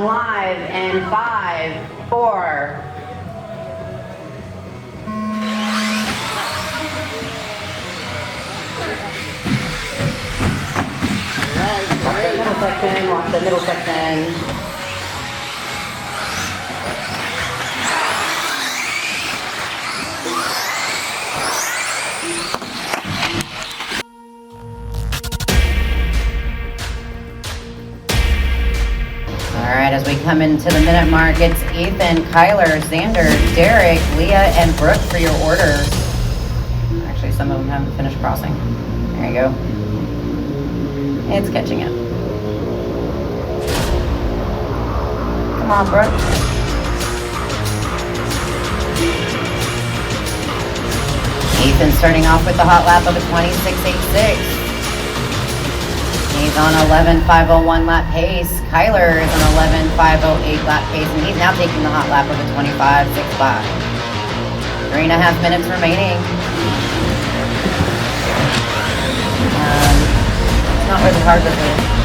Live in 5, 4. Middle section, watch the middle section. All right, as we come into the minute mark, it's Ethan, Kyler, Xander, Derek, Leah, and Brooke for your orders. Actually, some of them haven't finished crossing. There you go. It's catching up. Come on, Brooke. Ethan starting off with the hot lap of a 26.86. He's on 11.501 lap pace. Kyler is on 11.508 lap pace, and he's now taking the hot lap of a 25.65. 3.5 minutes remaining. It's not really hard to do.